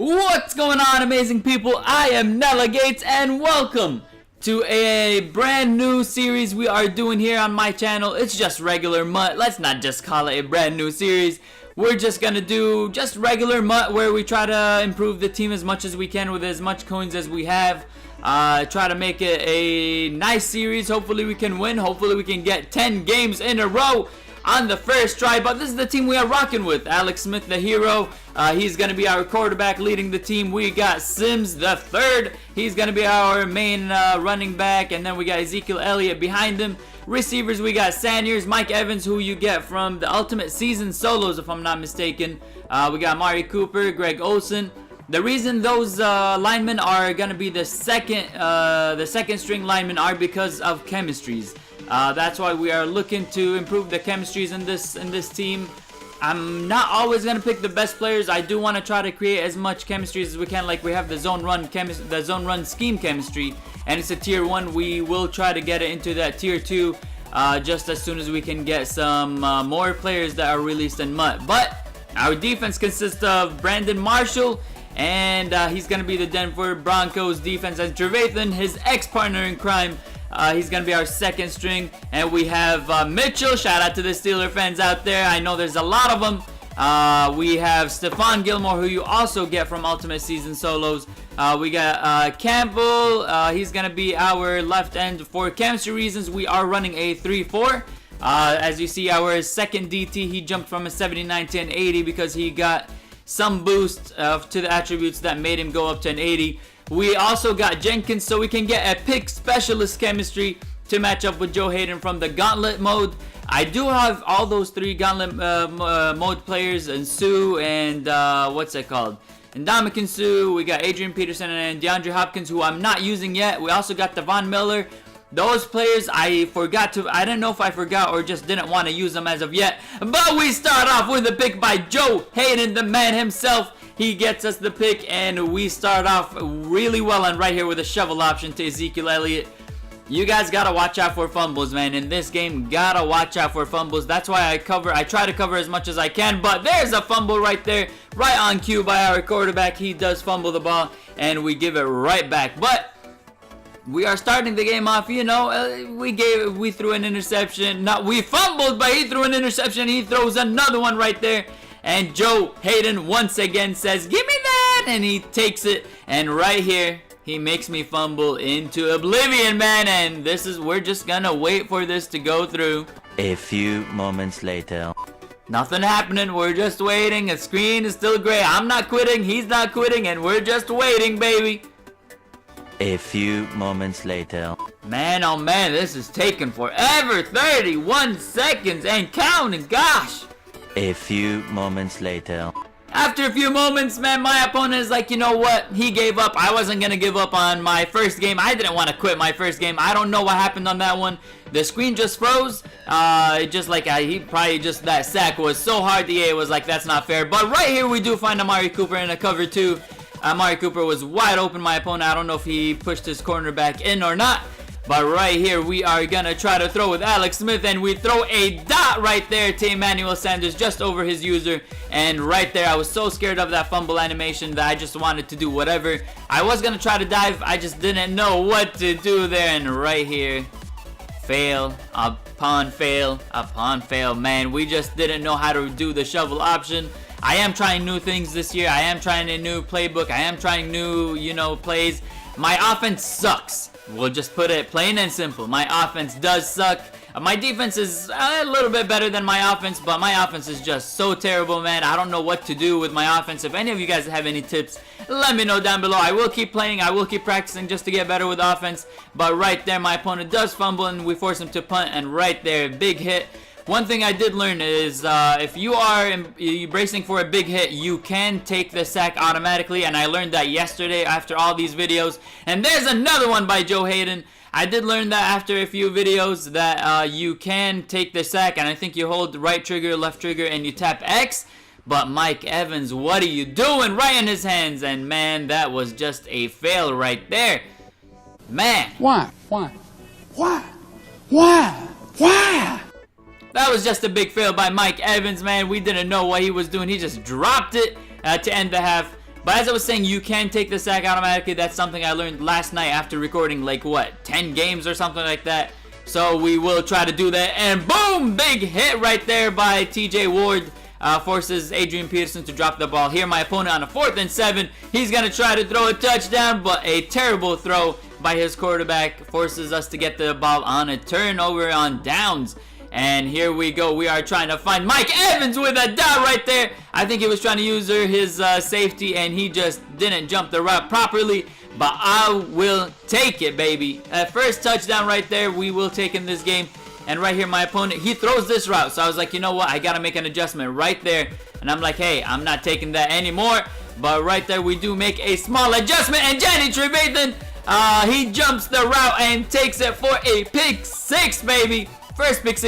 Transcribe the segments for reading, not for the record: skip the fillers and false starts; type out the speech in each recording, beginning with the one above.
What's going on, amazing people? I am Nella Gates, and welcome to a brand new series we are doing here on my channel. It's just regular MUT. Let's not just call it a brand new series. We're just gonna do just regular MUT where we try to improve the team as much as we can with as much coins as we have. Try to make it a nice series. Hopefully we can win. Hopefully we can get 10 games in a row on the first try. But this is the team we are rocking with. Alex Smith, the hero. He's going to be our quarterback leading the team. We got Sims the third. He's going to be our main running back. And then we got Ezekiel Elliott behind him. Receivers, we got Saniers, Mike Evans, who you get from the Ultimate Season Solos, if I'm not mistaken. We got Mari Cooper, Greg Olsen. The reason those linemen are going to be the second string linemen are because of chemistries. That's why we are looking to improve the chemistries in this team. I'm not always gonna pick the best players. I do want to try to create as much chemistry as we can. Like we have the zone run scheme chemistry, and it's a tier 1. We will try to get it into that tier 2 just as soon as we can get some more players that are released in MUT. But our defense consists of Brandon Marshall, and he's gonna be the Denver Broncos defense, and Trevathan, his ex-partner in crime. He's going to be our second string. And we have Mitchell. Shout out to the Steeler fans out there. I know there's a lot of them. We have Stephon Gilmore, who you also get from Ultimate Season Solos. We got Campbell. He's going to be our left end. For chemistry reasons, we are running a 3-4. As you see, our second DT, he jumped from a 79 to an 80 because he got some boost to the attributes that made him go up to an 80. We also got Jenkins, so we can get a pick specialist chemistry to match up with Joe Hayden from the Gauntlet mode. I do have all those 3 Gauntlet mode players, and Sue, and what's it called? And Ndamukong Suh. We got Adrian Peterson and DeAndre Hopkins, who I'm not using yet. We also got Devon Miller. Those players, I don't know if I forgot or just didn't want to use them as of yet. But we start off with a pick by Joe Hayden, the man himself. He gets us the pick, and we start off really well and right here with a shovel option to Ezekiel Elliott. You guys gotta watch out for fumbles, man. In this game, gotta watch out for fumbles. That's why I try to cover as much as I can. But there's a fumble right there, right on cue by our quarterback. He does fumble the ball, and we give it right back. But we are starting the game off, you know, we threw an interception. We fumbled, but he threw an interception. He throws another one right there. And Joe Hayden once again says, "Give me that!" And he takes it. And right here, he makes me fumble into oblivion, man. And we're just gonna wait for this to go through. A few moments later. Nothing happening. We're just waiting. The screen is still gray. I'm not quitting. He's not quitting. And we're just waiting, baby. A few moments later. Man, oh man, this is taking forever. 31 seconds and counting. Gosh. A few moments later. After a few moments, man, my opponent is like, you know what? He gave up. I wasn't going to give up on my first game. I didn't want to quit my first game. I don't know what happened on that one. The screen just froze. That sack was so hard. The EA was like, that's not fair. But right here, we do find Amari Cooper in a cover 2. Amari Cooper was wide open, my opponent. I don't know if he pushed his cornerback in or not. But right here, we are going to try to throw with Alex Smith, and we throw a dot right there to Emmanuel Sanders just over his user. And right there, I was so scared of that fumble animation that I just wanted to do whatever. I was going to try to dive. I just didn't know what to do there. And right here, fail upon fail upon fail. Man, we just didn't know how to do the shovel option. I am trying new things this year. I am trying a new playbook. I am trying new, plays. My offense sucks. We'll just put it plain and simple. My offense does suck. My defense is a little bit better than my offense, but my offense is just so terrible, man. I don't know what to do with my offense. If any of you guys have any tips, let me know down below. I will keep playing. I will keep practicing just to get better with offense. But right there, my opponent does fumble, and we force him to punt. And right there, big hit. One thing I did learn is if you are bracing for a big hit, you can take the sack automatically, and I learned that yesterday after all these videos. And there's another one by Joe Hayden. I did learn that after a few videos that you can take the sack, and I think you hold right trigger, left trigger, and you tap X. But Mike Evans, what are you doing? Right in his hands, and man, that was just a fail right there. Man. Why? That was just a big fail by Mike Evans, man. We didn't know what he was doing. He just dropped it to end the half. But as I was saying, you can take the sack automatically. That's something I learned last night after recording like what, 10 games or something like that. So we will try to do that. And boom, big hit right there by TJ Ward. Forces Adrian Peterson to drop the ball. Here my opponent on a 4th and 7. He's going to try to throw a touchdown, but a terrible throw by his quarterback forces us to get the ball on a turnover on downs. And here we go. We are trying to find Mike Evans with a dot right there. I think he was trying to use his safety, and he just didn't jump the route properly. But I will take it, baby. First touchdown right there. We will take in this game. And right here, my opponent, he throws this route. So I was like, you know what? I got to make an adjustment right there. And I'm like, hey, I'm not taking that anymore. But right there, we do make a small adjustment. And Jenny Trevathan, he jumps the route and takes it for a pick 6, baby. First pick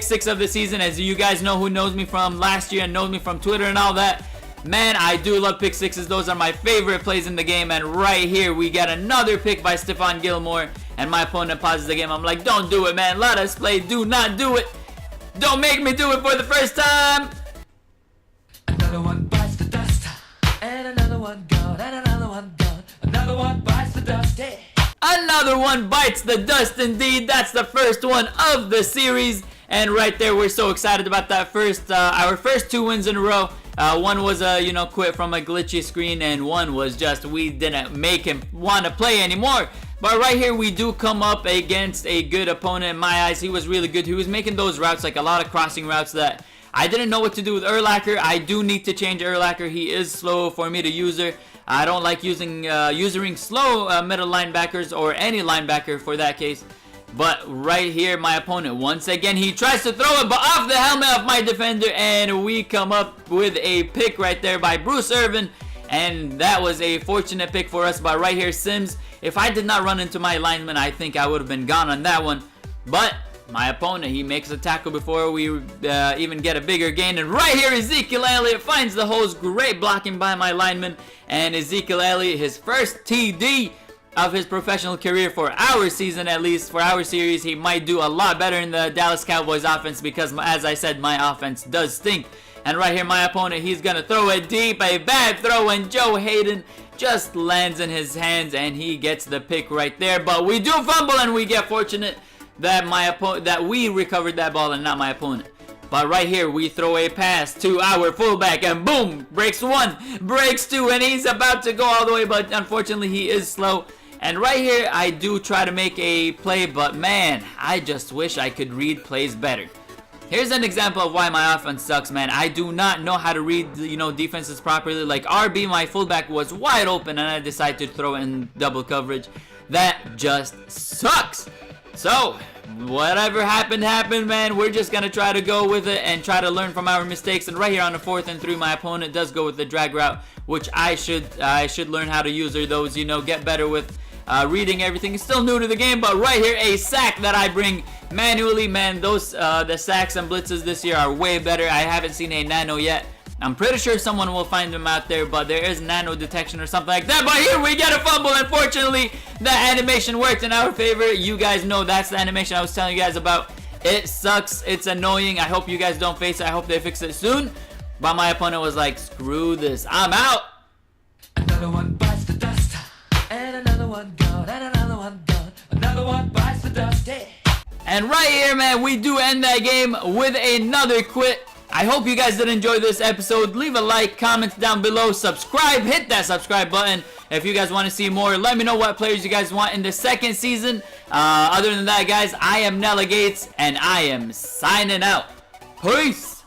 six of the season. As you guys know, who knows me from last year and knows me from Twitter and all that. Man, I do love pick 6s. Those are my favorite plays in the game. And right here, we get another pick by Stephon Gilmore. And my opponent pauses the game. I'm like, don't do it, man. Let us play. Do not do it. Don't make me do it for the first time. Another one bites the dust. And another one gone. And another one gone. Another one bites the dust. Hey. Another one bites the dust indeed. That's the first one of the series. And right there, we're so excited about that our first 2 wins in a row. One was a quit from a glitchy screen, and one was just we didn't make him want to play anymore. But right here, we do come up against a good opponent in my eyes. He was really good. He was making those routes, like a lot of crossing routes that I didn't know what to do with Urlacher. I do need to change Urlacher. He is slow for me to user. I don't like using slow middle linebackers or any linebacker for that case. But right here, my opponent, once again, he tries to throw it, but off the helmet of my defender, and we come up with a pick right there by Bruce Irvin, and that was a fortunate pick for us. But right here, Sims, if I did not run into my lineman, I think I would have been gone on that one. But my opponent, he makes a tackle before we even get a bigger gain. And right here, Ezekiel Elliott finds the holes. Great blocking by my lineman. And Ezekiel Elliott, his first TD of his professional career for our season, at least for our series. He might do a lot better in the Dallas Cowboys offense because, as I said, my offense does stink. And right here, my opponent, he's going to throw it deep. A bad throw, and Joe Hayden just lands in his hands, and he gets the pick right there. But we do fumble, and we get fortunate that we recovered that ball and not my opponent. But right here, we throw a pass to our fullback, and boom, breaks 1, breaks 2, and he's about to go all the way, but unfortunately, he is slow. And right here, I do try to make a play, but man, I just wish I could read plays better. Here's an example of why my offense sucks, man. I do not know how to read, defenses properly. Like RB, my fullback was wide open, and I decided to throw in double coverage. That just sucks. So, whatever happened, man. We're just going to try to go with it and try to learn from our mistakes. And right here on the 4th and 3, my opponent does go with the drag route, which I should learn how to use those, get better with reading everything. It's still new to the game, but right here, a sack that I bring manually. Man, those the sacks and blitzes this year are way better. I haven't seen a nano yet. I'm pretty sure someone will find them out there, but there is nano detection or something like that. But here we get a fumble. Unfortunately, the animation worked in our favor. You guys know that's the animation I was telling you guys about. It sucks. It's annoying. I hope you guys don't face it. I hope they fix it soon. But my opponent was like, screw this. I'm out. Another one bites the dust. And another one gone. And another one gone. Another one bites the dust. Hey. And right here, man, we do end that game with another quit. I hope you guys did enjoy this episode. Leave a like, comment down below, subscribe, hit that subscribe button. If you guys want to see more, let me know what players you guys want in the 2nd season. Other than that, guys, I am Nella Gates, and I am signing out. Peace!